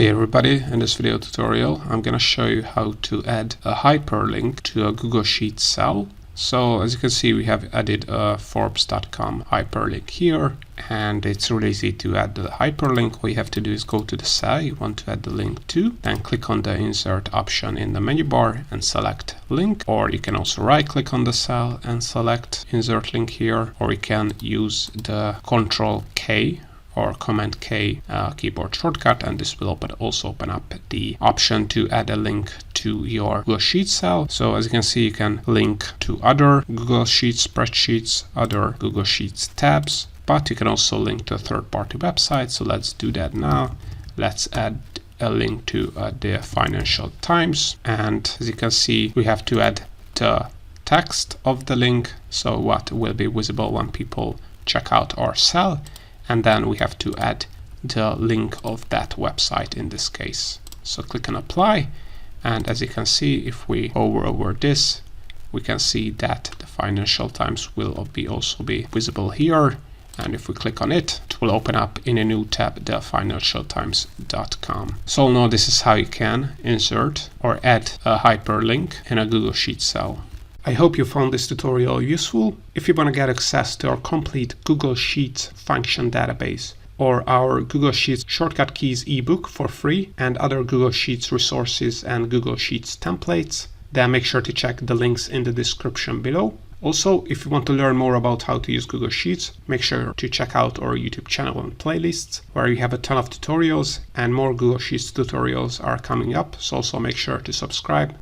Hey everybody, in this video tutorial I'm going to show you how to add a hyperlink to a Google Sheets cell. So as you can see, we have added a Forbes.com hyperlink here, and it's really easy to add the hyperlink. All you have to do is go to the cell you want to add the link to, then click on the insert option in the menu bar and select link, or you can also right click on the cell and select insert link here, or you can use the Control K or Command K keyboard shortcut, and this will also open up the option to add a link to your Google Sheets cell. So as you can see, you can link to other Google Sheets spreadsheets, other Google Sheets tabs, but you can also link to a third-party website. So let's do that now. Let's add a link to the Financial Times, and as you can see, we have to add the text of the link, so what will be visible when people check out our cell. And then we have to add the link of that website in this case. So click on apply, and as you can see, if we hover over this, we can see that the Financial Times will also be visible here. And if we click on it, it will open up in a new tab, the financialtimes.com. So now this is how you can insert or add a hyperlink in a Google Sheets cell. I hope you found this tutorial useful. If you want to get access to our complete Google Sheets function database or our Google Sheets Shortcut Keys ebook for free and other Google Sheets resources and Google Sheets templates, then make sure to check the links in the description below. Also, if you want to learn more about how to use Google Sheets, make sure to check out our YouTube channel and playlists, where you have a ton of tutorials, and more Google Sheets tutorials are coming up, so also make sure to subscribe.